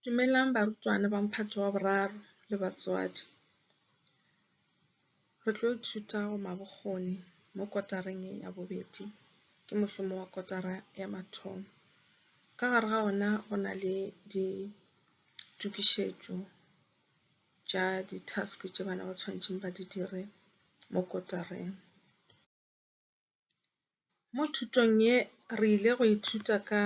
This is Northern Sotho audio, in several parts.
Dumelang barutwana ba Mphato wa 3 le batswadi. Re tlo ithuta go mabokgoni mo kotareng ya bobedi ke mošomo wa kotara ya mathomo. Ka gare ga ona go na le ditukišetšo tša di-task tše bana ba tshwanetseng ba di dire mo kotareng. Mo thutong ye re ile go ithuta ka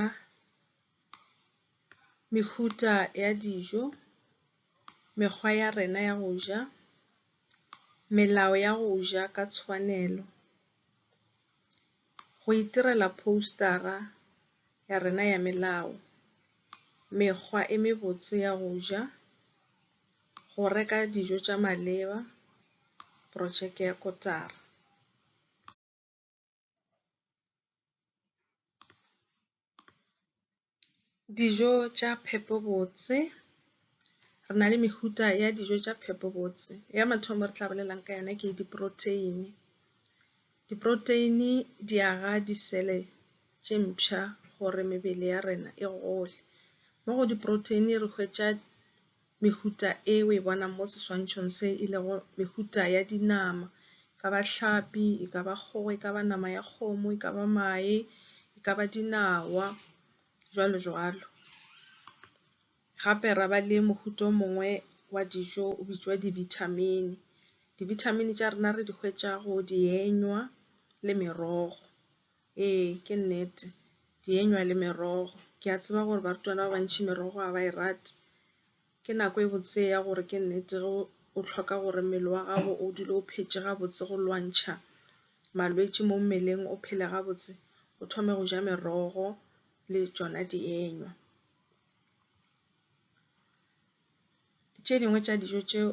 mehuta ya dijo, mekgwa ya rena ya go ja, melao ya go ja ka tshwanelo, go itirela postara ya rena ya melao, mekgwa e mebotse ya go ja, go reka dijo tša maleba, projeke ya kotara. Dijo tša phepo botse, re na le mehuta ya dijo tša phepo botse. Ya mathomo re tla bolelang ka yona ke diproteini. Diproteini di aga disele tše mpšha gore mebele ya rena e gole. Mo go diproteini re hwetša mehuta e o e bonang mo seswantšhong se e lego mehuta ya dinama, e ka ba hlapi, e ka ba kgogo, e ka ba nama ya kgomo, e ka ba mae, e ka ba dinawa, jwalo jwalo. Gape ra ba le mohuta o mongwe wa dijo o bitšwa di-vitamin. Di-vitamin tša rena re di hwetša go dienywa le merogo. Ee, ke nnete, dienywa le merogo. Ke a tseba gore barutwana ba bantši merogo ga ba e rate. Ke nako e botse ya gore ke nnete o hloka gore mmele wa gago o dule o phetše gabotse go lwantšha malwetši mo mmeleng, o phele gabotse, o thome go ja merogo le tšona dienywa. Tše dingwe tša dijo tšeo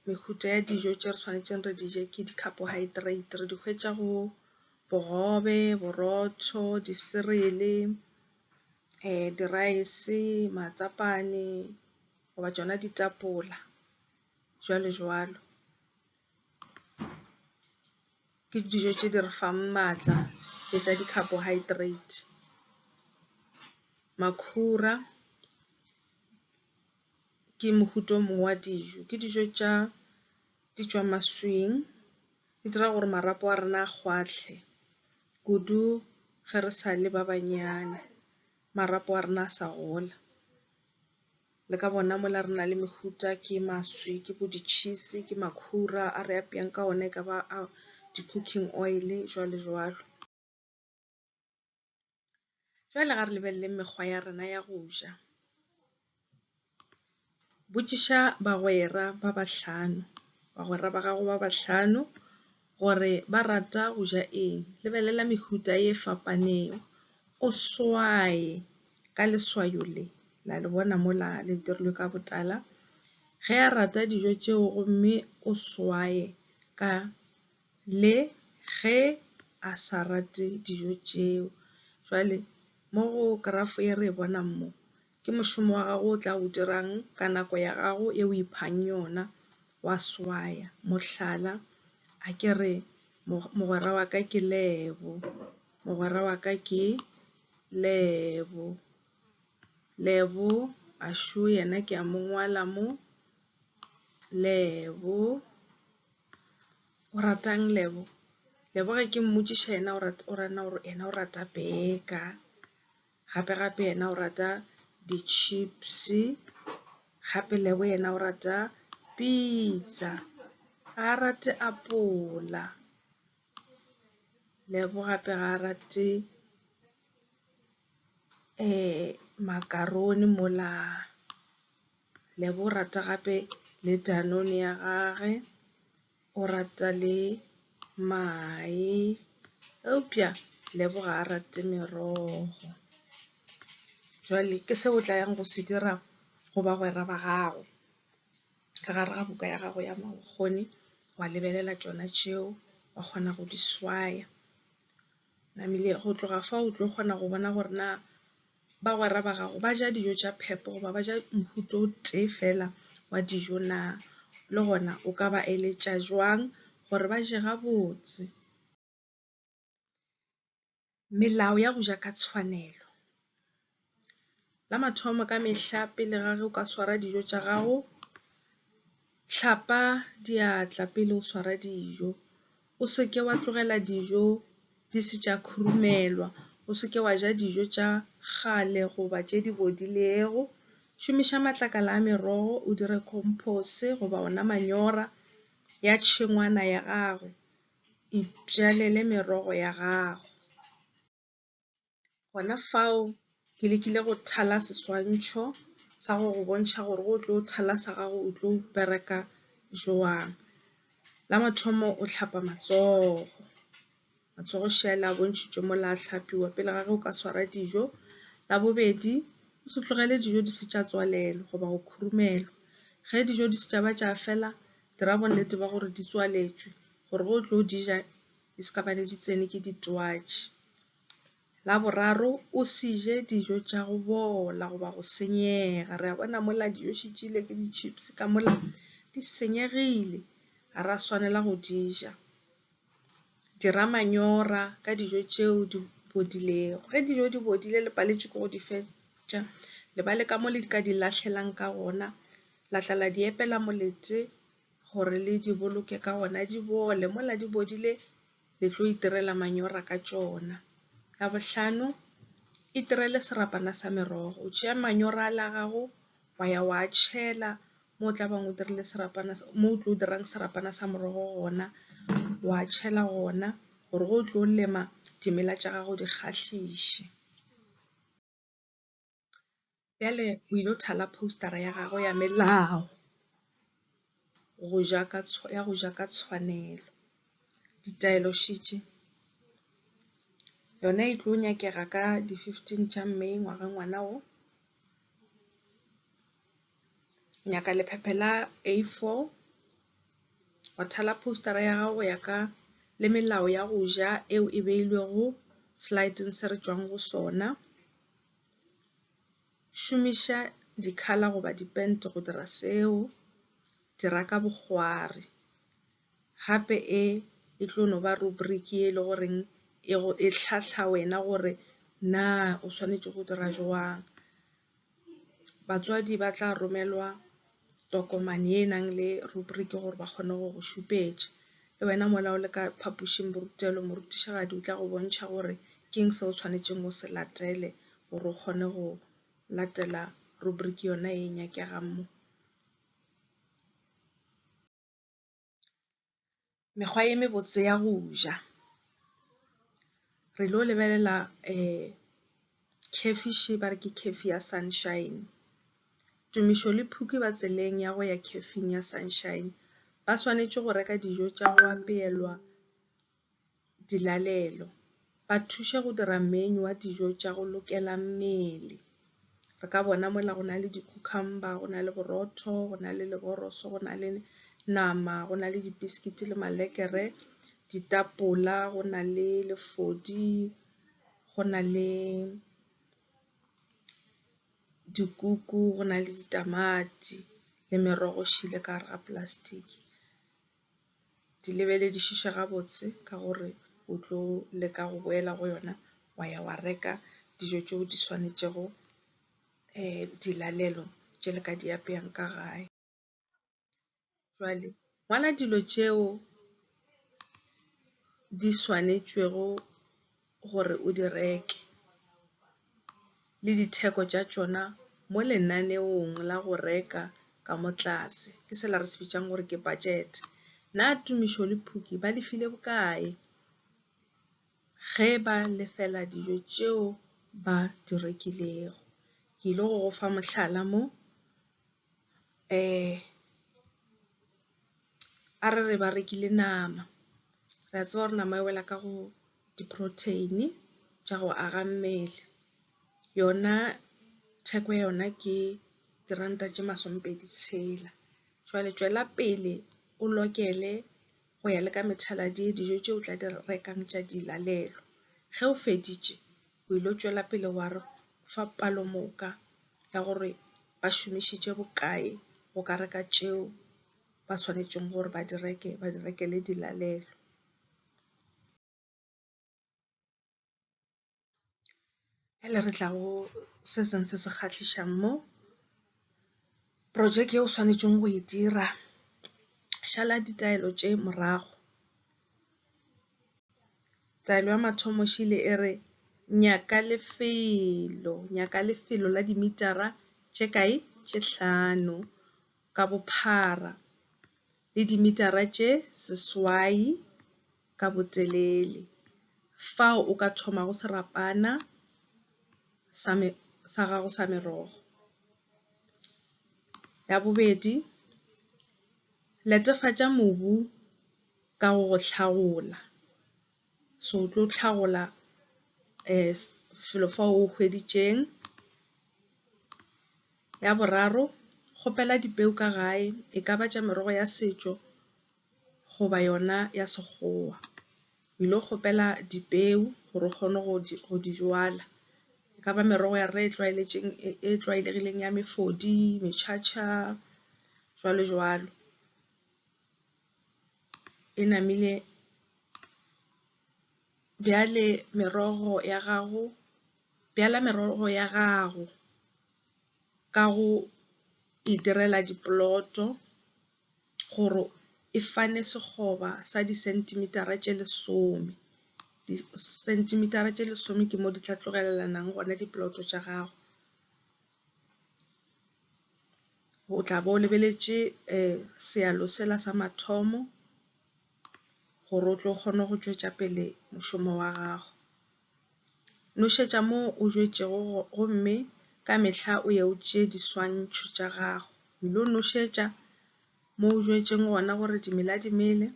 mehuta ya dijo tše re tshwanetseng re di je ke di-carbohydrate. Re di hwetša go bogobe, borotho, di-cereal-e, di-rice, matsapane goba tšona ditapola, jwalo jwalo. Ke dijo tše di re fang maatla tše tša di-carbohydrate. Makhura ke mohuta o mongwe wa dijo. Ke dijo tša di tšwa maswing, di dira gore marapo a rena a kgwahle kudu ge re sa le ba banyane, marapo a rena a sa gola. Le ka bona mola re na le mehuta ke maswi, ke bo di-cheese, ke makhura a re apeyang ka one, e ka ba a di-cooking oil, jwalo jwalo. Jwale ga re lebelele mekgwa ya rena ya go ja. Botšiša bagwera ba bahlano, bagwera ba gago ba bahlano gore ba rata go ja eng. Lebelela mehuta e fapanego, o swaye ka leswayo le, la le bona mola le dirilwe ka botala. Ge a rata dijo tšeo gomme o swaye ka le ge a sa rate dijo tšeo. Jwale mo go grafo e re e bonang mo, ke mošomo wa gago o tla o dirang ka nako ya gago e o iphang yona, wa swaya. Mohlala, a ke re mogwera wa ka ke Lebo, mogwera wa ka ke Lebo. Lebo a shu yena ke a mo ngwala mo, Lebo. O ratang Lebo? Lebo ge ke mmotšiša yena o rana gore yena o rata burger, gape yena o rata di-chips, gape Lebo yena o rata pizza, ga a rate apola. Lebo gape ga a rate macaroni mola. Lebo o rata gape le danone ya gage, o rata le mae, eupša Lebo ga a rate merogo. Jwale ke se o tla yang go se dira go bagwera ba gago. Ka gare ga buka ya gago ya mabokgoni wa lebelela tšona tšeo, wa kgona go di swaya. Namile go tloga fa o tlo kgona go bona gore na bagwera ba gago ba ja dijo tša phepo goba ba ja mohuta o tee fela wa dijo na, le gona o ka ba eletša jwang gore ba je gabotse. Melao ya go ja ka tshwanelo. La mathomo ka mehla pele ga o ka swara dijo tša gago, hlapa diatla pele o swara dijo. O seke wa tlogela dijo di se tša khurumelwa, o seke wa ja dijo tša kgale goba tše di bodilego. Šomiša matlakala a merogo o dire compose goba ona manyora ya tšhengwana ya gago. Ipjalele merogo ya gago. Gona fao ke lekile go thala seswantšho sa go bontšha gore go tlo thala sa gago o tlo bereka jwang. La mathomo o hlapa matsogo. Matsogo šaela a bontšitšwe mo la hlapiwa pele ga ge o ka swara dijo. La bobedi, o se tlogele dijo di se tša tswalelo goba go khurumelwa. Ge dijo di se tša ba tša fela, dira bonnete ba gore di tswaletšwe gore go tlo di ja di se ka bane di tsene ke ditwatši. La boraro, o se je dijo tša go bola goba go senyega. Re a bona mola dijo šitšile ke di-chips ka mola di senyegile, ga ra swanela go di ja. Dira manyora ka dijo tšeo di bodilego. Ge dijo di bodile le paletše ke go di fetša, le ba le ka mo le ka di lahlelang ka gona, la tla la di epela molete gore le di boloke ka gona di bole. Mola di bodile le tlo itirela manyora ka tšona. Ya bohlano, itirele serapana sa merogo. O tšea manyora a la gago wa ya wa tšhela mo o tla bang o dirile serapana, mo o tlo dirang serapana sa merogo gona, wa tšhela gona gore go tlo lema dimela tša gago di kgahliše. Bjale o ile o thala postara ya gago ya melao ya go ja ka tshwanelo. Ditaelo šitše yona e tlo nyakega ka di-15 tša Mei ngwana o. Nyaka lephephe la A4, wa thala postara ya gago ya ka le melao ya go ja eo e beilwego slide-eng se re tšwang go sona. Šomiša di-color goba di-paint go dira seo, dira ka bogwari. Gape e tlo no ba rubric e le goreng e hlahla wena gore na o swanetše go dira jwang. Batswadi ba tla romelwa tokomane e nang le rubric gore ba kgone go go šupetša. Le wena mola o le ka phapošing borutelo, morutišagadi o tla go bontšha gore ke eng se o tshwanetšeng o se latele gore o kgone go latela rubric yona e nyakegang mo. Mekgwa ye mebotse ya go ja. Re lo lebelela cafish, ba re ke cafe ya Sunshine. Tumišo le Phukwi ba tseleng ya go ya cafe-ing ya Sunshine ba swanetše go reka dijo tša go apeelwa dilalelo. Ba thuše go dira menu wa dijo tša go lokela mmele. Re ka bona mola go na le di-cucumber, go na le borotho, go na le leboroso, go na le nama, go na le dibiskiti le malekere, ditapola, go na le lefodi, go na le dikuku, go na le ditamati le merogo šile ka gare ga plastic. Di lebele di šiša gabotse ka gore o tlo leka go boela go yona wa ya wa reka dijo tšeo di swanetšego dilalelo tše le ka di apeyang ka gae. Jwale ngwala dilo tšeo di swanetšwego gore o di reke le ditheko tša tšona mo lenaneong la go reka ka mo tlase. Ke sela re se bitšang gore ke budget. Na Tumišo le Phukwi ba lefile bokae ge ba lefela dijo tšeo ba di rekilego? Ke ile go go fa mohlala mo. A re ba rekile nama. Re a tseba gore nama e wela ka go di-protein tša go aga mmele. Yona theko ya yona ke R26. Jwale tšwela pele o lokele go ya le ka methaladi dijo tšeo o tla di rekang tša dilalelo. Ge o feditše, o ile tšwela pele wa re fa palomoka ya gore ba šomišitše bokae go ka reka tšeo ba swanetšeng gore ba di rekele dilalelo. Ele re tla go se seng se se kgatlhišang mo project e o swanetšeng go e dira. Šala ditaelo tše morago. Taelo ya mathomo šile e re nyaka lefelo la dimetara tše kae tše 5 ka bophara le dimetara tše 8 ka botelele fao o ka thomago serapana sa gago sa merogo. Ya bobedi, netefatša mobu ka go hlagola. So o tlo hlagola felo fao o hweditšeng. Ya boraro, kgopela dipeu ka gae e ka ba tša merogo ya setšo goba yona ya sekgowa. O ile kgopela dipeu gore o kgone go di jwala. E ka ba merogo ya re e tlwaelegileng ya mefodi, metšhatšha, jwalo jwalo. E namile bjala merogo ya gago ka go itirela diploto gore e fane sekgoba sa disentimetara tše 10. Disentimetara tše 10 ke mo di tla tlogelelanang gona diploto tša gago. O tla bo o lebeletše sealo sela sa mathomo gore o tlo kgone go tšwetša pele mošomo wa gago. Nošetša mo o jwetšego gomme ka mehla o ye o tšee diswantšho tša gago. O ile o nošetša mo o jwetšeng gona gore dimela di mele.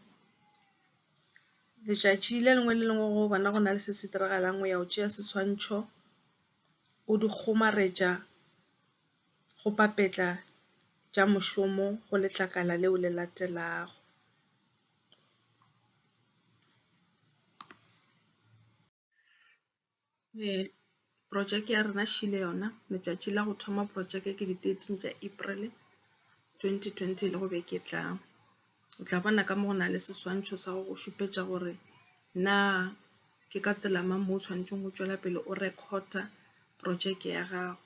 Letšatši le lengwe le lengwe go bona go na le se se diragalang o ya o tšea seswantšho o di kgomaretša go papetla tša mošomo go letlakala leo le latelago. Projeke ya rena šile yona letšatši la go thoma projeke ke di 13 tša April 2020 le go beke tlang. O tla bona ka mo go na le seswantšho sa go šupetša gore na ke ka tsela mang mo o tshwanetseng go tšwela pele o rekota projeke ya gago.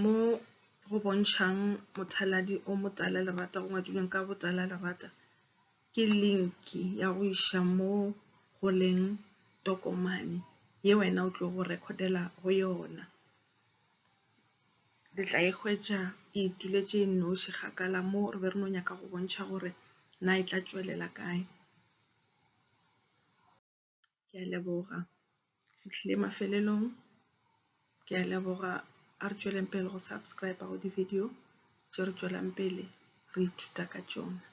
Mo go bontšhang mothaladi o motala lerata go ngwadilweng ka botala lerata ke linki ya go iša mo go leng tokomane ye wena o tlo go rekodela go yona. Le tla e hwetša e ituletše noši kgakala mo re be re no nyaka go bontšha gore na e tla tšwelela kae. Ke a leboga fihlile mafelelong. Ke a leboga a re tšweleng pele go subscribe go di video tše re tšwelang pele re ithuta ka tšona.